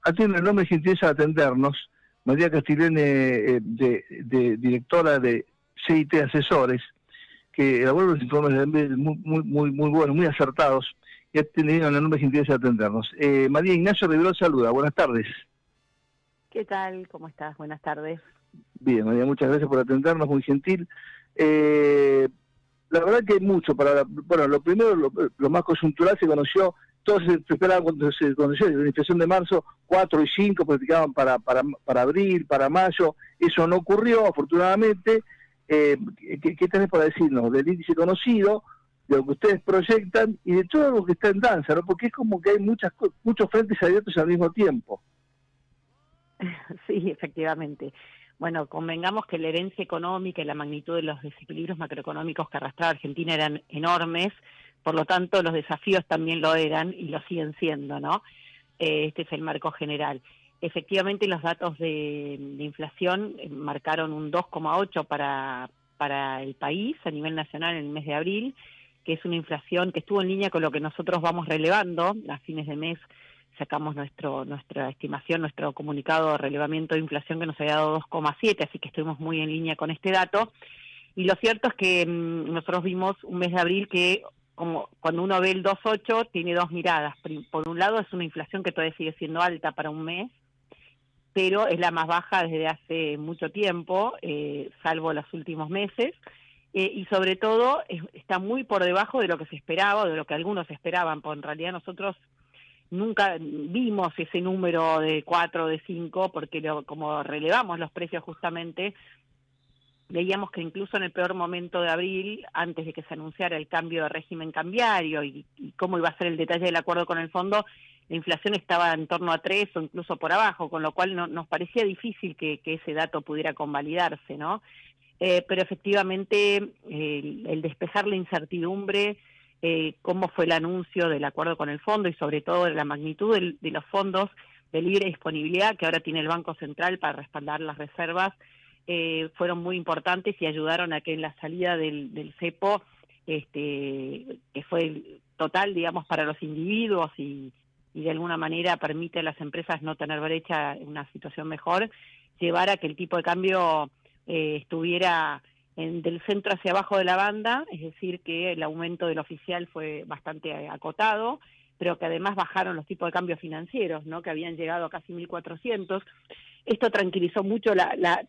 ha tenido una enorme gentileza de atendernos. María Castilene, directora de CIT Asesores, que elaboró los informes muy buenos, muy acertados, y ha tenido una enorme gentileza de atendernos. María Ignacio Rivero saluda, buenas tardes. ¿Qué tal? ¿Cómo estás? Buenas tardes. Bien, María, muchas gracias por atendernos, muy gentil. La verdad que hay mucho bueno, lo primero, lo más coyuntural, se conoció, todos se esperaban cuando se conoció la inflación de marzo, 4 y 5 practicaban para abril, para mayo, eso no ocurrió, afortunadamente. ¿Qué tenés para decirnos del índice conocido, de lo que ustedes proyectan y de todo lo que está en danza, ¿no? Porque es como que hay muchos frentes abiertos al mismo tiempo. Sí, efectivamente. Bueno, convengamos que la herencia económica y la magnitud de los desequilibrios macroeconómicos que arrastraba Argentina eran enormes, por lo tanto los desafíos también lo eran y lo siguen siendo, ¿no? Este es el marco general. Efectivamente, los datos de inflación marcaron un 2,8 para el país a nivel nacional en el mes de abril, que es una inflación que estuvo en línea con lo que nosotros vamos relevando. A fines de mes sacamos nuestra estimación, nuestro comunicado de relevamiento de inflación que nos había dado 2,7, así que estuvimos muy en línea con este dato. Y lo cierto es que nosotros vimos un mes de abril que, como cuando uno ve el 2,8, tiene dos miradas. Por un lado, es una inflación que todavía sigue siendo alta para un mes, pero es la más baja desde hace mucho tiempo, salvo los últimos meses, y sobre todo está muy por debajo de lo que se esperaba, o de lo que algunos esperaban, porque en realidad nosotros nunca vimos ese número de 4 o de 5, porque como relevamos los precios justamente, veíamos que incluso en el peor momento de abril, antes de que se anunciara el cambio de régimen cambiario y cómo iba a ser el detalle del acuerdo con el fondo, la inflación estaba en torno a 3 o incluso por abajo, con lo cual nos parecía difícil que ese dato pudiera convalidarse, ¿no? Pero efectivamente el despejar la incertidumbre, cómo fue el anuncio del acuerdo con el fondo y sobre todo la magnitud de los fondos de libre disponibilidad que ahora tiene el Banco Central para respaldar las reservas, fueron muy importantes y ayudaron a que en la salida del cepo, que fue el total, digamos, para los individuos y de alguna manera permite a las empresas no tener brecha en una situación mejor, llevar a que el tipo de cambio estuviera del centro hacia abajo de la banda, es decir, que el aumento del oficial fue bastante acotado, pero que además bajaron los tipos de cambio financieros, ¿no? Que habían llegado a casi 1.400. Esto tranquilizó mucho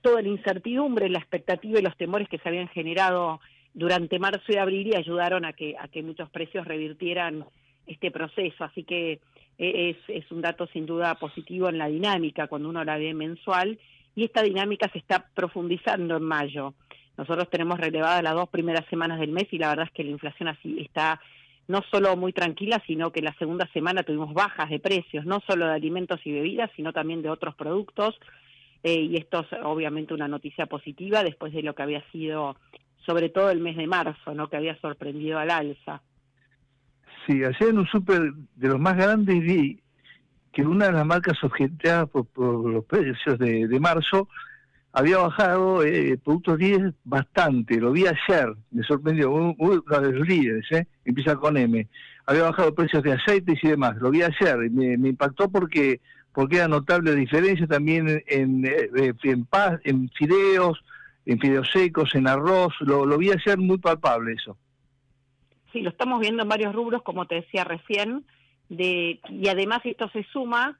toda la incertidumbre, la expectativa y los temores que se habían generado durante marzo y abril y ayudaron a que muchos precios revirtieran este proceso. Así que es un dato sin duda positivo en la dinámica cuando uno la ve mensual, y esta dinámica se está profundizando en mayo. Nosotros tenemos relevadas las 2 primeras semanas del mes y la verdad es que la inflación así está no solo muy tranquila, sino que la segunda semana tuvimos bajas de precios, no solo de alimentos y bebidas, sino también de otros productos, y esto es obviamente una noticia positiva después de lo que había sido sobre todo el mes de marzo, ¿no? Que había sorprendido al alza. Sí, ayer en un súper de los más grandes vi que una de las marcas objetadas por los precios de marzo había bajado productos líderes bastante, lo vi ayer, me sorprendió, uno de los líderes, empieza con M, había bajado precios de aceites y demás, lo vi ayer, y me impactó porque era notable la diferencia también en fideos secos, en arroz, lo vi ayer muy palpable eso. Sí, lo estamos viendo en varios rubros, como te decía recién, y además esto se suma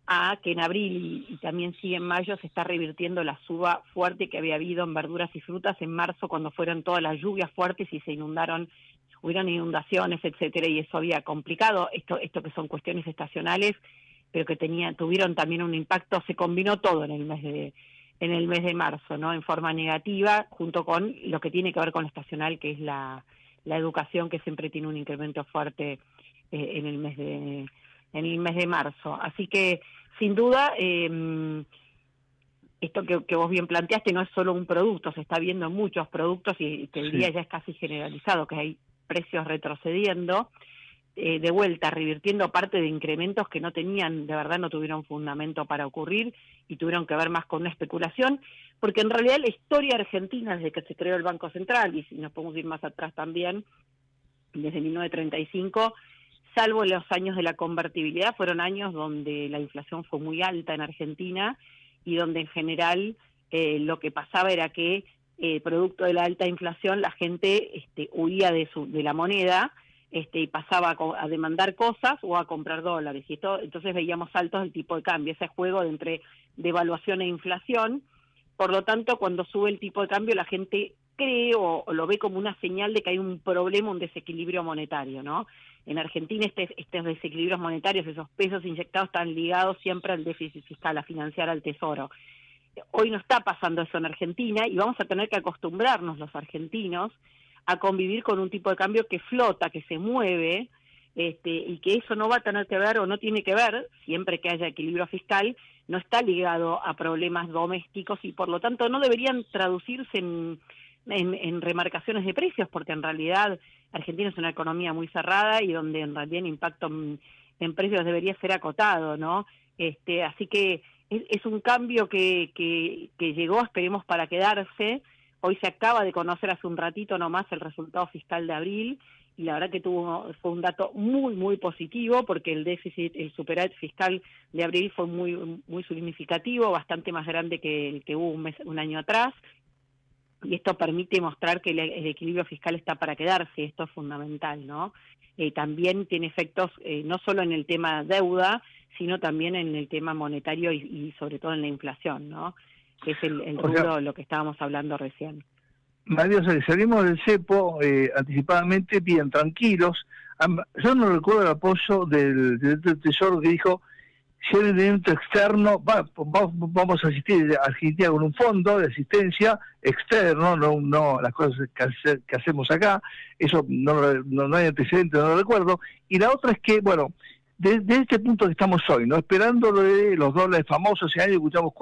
a que en abril y también sigue en mayo se está revirtiendo la suba fuerte que había habido en verduras y frutas en marzo cuando fueron todas las lluvias fuertes y hubieron inundaciones, etcétera, y eso había complicado esto que son cuestiones estacionales, pero que tuvieron también un impacto, se combinó todo en el mes de marzo, ¿no? En forma negativa, junto con lo que tiene que ver con lo estacional, que es la educación, que siempre tiene un incremento fuerte en el mes de marzo. Así que, sin duda, esto que vos bien planteaste no es solo un producto, se está viendo en muchos productos y te diría ya es casi generalizado, que hay precios retrocediendo, de vuelta, revirtiendo parte de incrementos que de verdad no tuvieron fundamento para ocurrir y tuvieron que ver más con una especulación, porque en realidad la historia argentina, desde que se creó el Banco Central, y si nos podemos ir más atrás también, desde 1935, salvo los años de la convertibilidad, fueron años donde la inflación fue muy alta en Argentina y donde en general lo que pasaba era que producto de la alta inflación la gente huía de la moneda y pasaba a demandar cosas o a comprar dólares, y entonces veíamos saltos del tipo de cambio, ese juego entre devaluación e inflación. Por lo tanto, cuando sube el tipo de cambio, la gente cree o lo ve como una señal de que hay un problema, un desequilibrio monetario, ¿no? En Argentina estos desequilibrios monetarios, esos pesos inyectados, están ligados siempre al déficit fiscal, a financiar al Tesoro. Hoy no está pasando eso en Argentina y vamos a tener que acostumbrarnos los argentinos a convivir con un tipo de cambio que flota, que se mueve, y que eso no va a tener que ver o no tiene que ver, siempre que haya equilibrio fiscal, no está ligado a problemas domésticos y por lo tanto no deberían traducirse en remarcaciones de precios, porque en realidad Argentina es una economía muy cerrada y donde en realidad el impacto en precios debería ser acotado, ¿no? Así que es un cambio que llegó, esperemos, para quedarse. Hoy se acaba de conocer hace un ratito nomás el resultado fiscal de abril y la verdad que fue un dato muy, muy positivo porque el superávit fiscal de abril fue muy, muy significativo, bastante más grande que el que hubo un año atrás. Y esto permite mostrar que el equilibrio fiscal está para quedarse, y esto es fundamental, ¿no? También tiene efectos no solo en el tema deuda, sino también en el tema monetario y sobre todo en la inflación, ¿no? Que es el rubro, lo que estábamos hablando recién. María, salimos del cepo anticipadamente, bien tranquilos. Yo no recuerdo el apoyo del Tesoro que dijo: si hay un evento externo, vamos a asistir a Argentina con un fondo de asistencia externo, no las cosas que hacemos acá, eso no hay antecedentes, no lo recuerdo. Y la otra es que, bueno, desde este punto que estamos hoy, ¿no? Esperando lo de los dólares famosos, y ahí escuchamos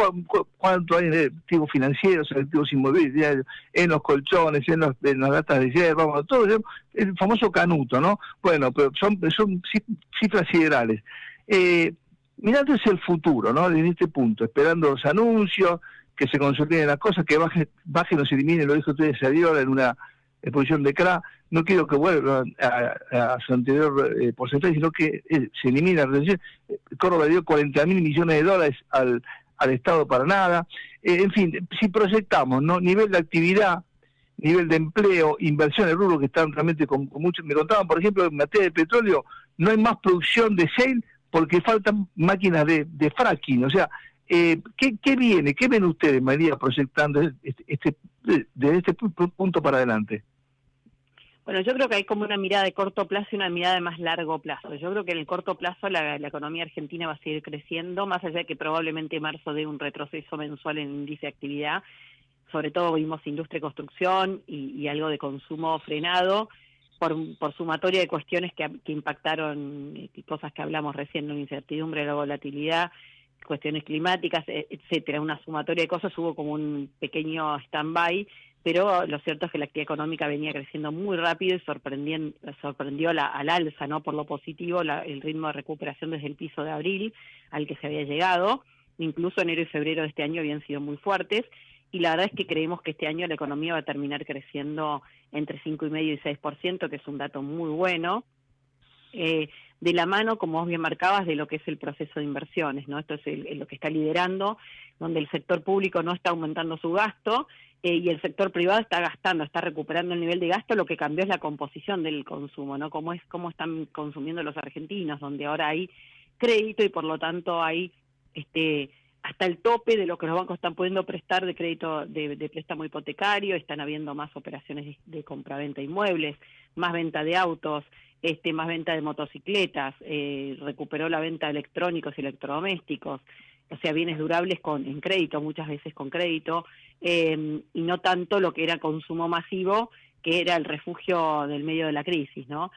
cuánto hay de activos financieros, en activos inmobiliarios, en los colchones, en las latas de hierro, vamos, todo eso, el famoso canuto, ¿no? Bueno, pero son cifras siderales. Mirando hacia el futuro, ¿no? Desde este punto, esperando los anuncios, que se consoliden las cosas, que bajen o se eliminen, lo dijo usted Saviola en una exposición de CRA. No quiero que vuelva a su anterior porcentaje, sino que se elimina la retención. Córdoba dio 40.000 millones de dólares al Estado para nada. En fin, si proyectamos, ¿no? Nivel de actividad, nivel de empleo, inversión en rubro que están realmente con mucho. Me contaban, por ejemplo, en materia de petróleo, no hay más producción de shale porque faltan máquinas de fracking. O sea, ¿qué viene? ¿Qué ven ustedes, María, proyectando desde este punto para adelante? Bueno, yo creo que hay como una mirada de corto plazo y una mirada de más largo plazo. Yo creo que en el corto plazo la economía argentina va a seguir creciendo, más allá de que probablemente marzo dé un retroceso mensual en índice de actividad. Sobre todo vimos industria y construcción y algo de consumo frenado por sumatoria de cuestiones que impactaron, cosas que hablamos recién, la incertidumbre, la volatilidad, cuestiones climáticas, etcétera. Una sumatoria de cosas, hubo como un pequeño stand-by, pero lo cierto es que la actividad económica venía creciendo muy rápido y sorprendió al alza, ¿no? Por lo positivo, el ritmo de recuperación desde el piso de abril al que se había llegado. Incluso enero y febrero de este año habían sido muy fuertes, y la verdad es que creemos que este año la economía va a terminar creciendo entre 5,5% y 6%, que es un dato muy bueno, de la mano, como vos bien marcabas, de lo que es el proceso de inversiones, ¿no? Esto es lo que está liderando, donde el sector público no está aumentando su gasto, y el sector privado está gastando, está recuperando el nivel de gasto. Lo que cambió es la composición del consumo, ¿no? Cómo están consumiendo los argentinos, donde ahora hay crédito y por lo tanto hay hasta el tope de lo que los bancos están pudiendo prestar de crédito de préstamo hipotecario. Están habiendo más operaciones de compraventa de inmuebles, más venta de autos, más venta de motocicletas, recuperó la venta de electrónicos y electrodomésticos, o sea, bienes durables en crédito, muchas veces con crédito, y no tanto lo que era consumo masivo, que era el refugio del medio de la crisis, ¿no?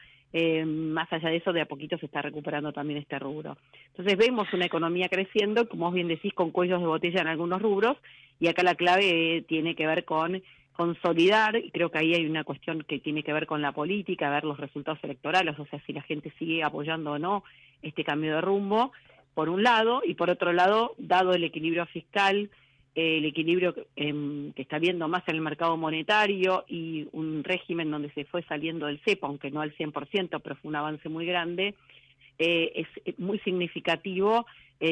Más allá de eso, de a poquito se está recuperando también este rubro. Entonces vemos una economía creciendo, como vos bien decís, con cuellos de botella en algunos rubros, y acá la clave tiene que ver con consolidar, y creo que ahí hay una cuestión que tiene que ver con la política, ver los resultados electorales, o sea, si la gente sigue apoyando o no este cambio de rumbo, por un lado, y por otro lado, dado el equilibrio fiscal el equilibrio que está habiendo más en el mercado monetario y un régimen donde se fue saliendo del cepo, aunque no al 100%, pero fue un avance muy grande, es muy significativo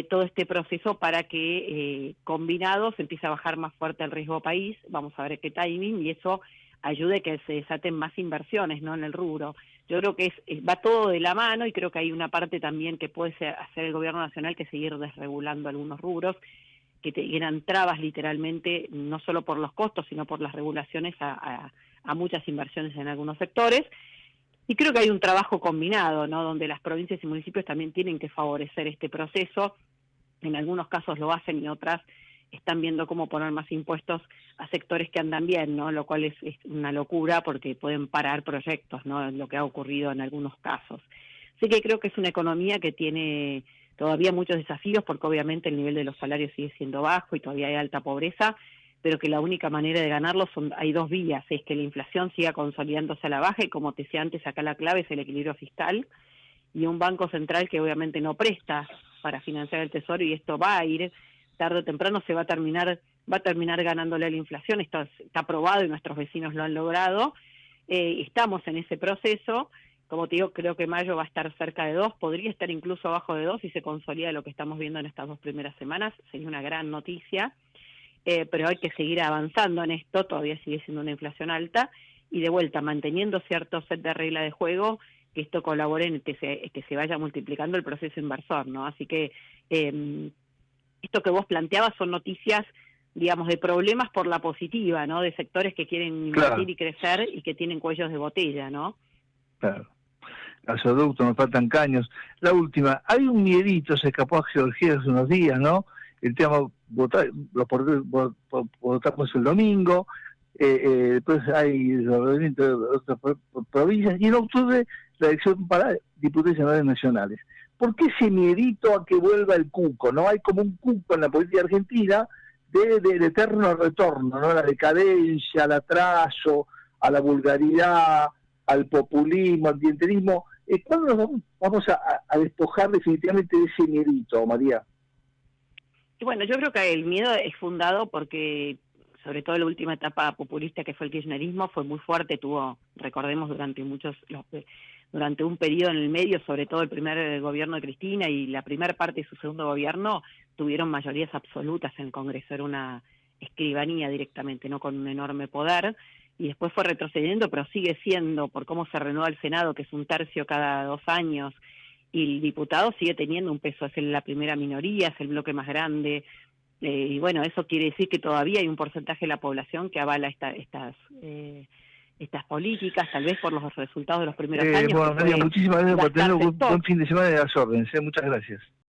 todo este proceso para que combinados empiece a bajar más fuerte el riesgo país. Vamos a ver qué timing, y eso ayude a que se desaten más inversiones, ¿no?, en el rubro. Yo creo que va todo de la mano, y creo que hay una parte también que puede hacer el gobierno nacional, que seguir desregulando algunos rubros que eran trabas literalmente, no solo por los costos, sino por las regulaciones a muchas inversiones en algunos sectores. Y creo que hay un trabajo combinado, ¿no?, donde las provincias y municipios también tienen que favorecer este proceso. En algunos casos lo hacen y otras están viendo cómo poner más impuestos a sectores que andan bien, ¿no?, lo cual es una locura porque pueden parar proyectos, ¿no?, lo que ha ocurrido en algunos casos. Así que creo que es una economía que tiene todavía muchos desafíos, porque obviamente el nivel de los salarios sigue siendo bajo y todavía hay alta pobreza, pero que la única manera de ganarlo hay dos vías: es que la inflación siga consolidándose a la baja, y como te decía antes, acá la clave es el equilibrio fiscal, y un banco central que obviamente no presta para financiar el tesoro, y esto va a ir tarde o temprano, va a terminar ganándole a la inflación. Esto está probado y nuestros vecinos lo han logrado. Estamos en ese proceso. Como te digo, creo que mayo va a estar cerca de 2, podría estar incluso abajo de 2 si se consolida lo que estamos viendo en estas 2 primeras semanas. Sería una gran noticia, pero hay que seguir avanzando en esto. Todavía sigue siendo una inflación alta, y de vuelta manteniendo cierto set de reglas de juego, que esto colabore en que se vaya multiplicando el proceso inversor, ¿no? Así que esto que vos planteabas son noticias, digamos, de problemas por la positiva, ¿no?, de sectores que quieren invertir, Claro, y crecer, y que tienen cuellos de botella, ¿no? claro. Gasoducto, nos faltan caños. La última, hay un miedito, se escapó a Georgia hace unos días, ¿no? El tema, votamos el domingo, después hay de otras provincias, y en octubre la elección para diputados y senadores nacionales. ¿Por qué ese miedito a que vuelva el cuco? ¿No? Hay como un cuco en la política argentina de eterno retorno, ¿no? La decadencia, al atraso, a la vulgaridad, al populismo, al clientelismo. ¿Cuándo nos vamos a despojar definitivamente de ese miedito, María? Y bueno, yo creo que el miedo es fundado porque, sobre todo la última etapa populista que fue el kirchnerismo, fue muy fuerte. Recordemos, durante un periodo en el medio, sobre todo el primer gobierno de Cristina y la primera parte de su segundo gobierno, tuvieron mayorías absolutas en el Congreso. Era una escribanía directamente, no con un enorme poder, y después fue retrocediendo, pero sigue siendo, por cómo se renueva el Senado, que es 1/3 cada 2 años, y el diputado sigue teniendo un peso, es la primera minoría, es el bloque más grande, y bueno, eso quiere decir que todavía hay un porcentaje de la población que avala estas políticas, tal vez por los resultados de los primeros años. Bueno, María, muchísimas gracias por tener un buen Sector. fin de semana, de las órdenes. Muchas gracias.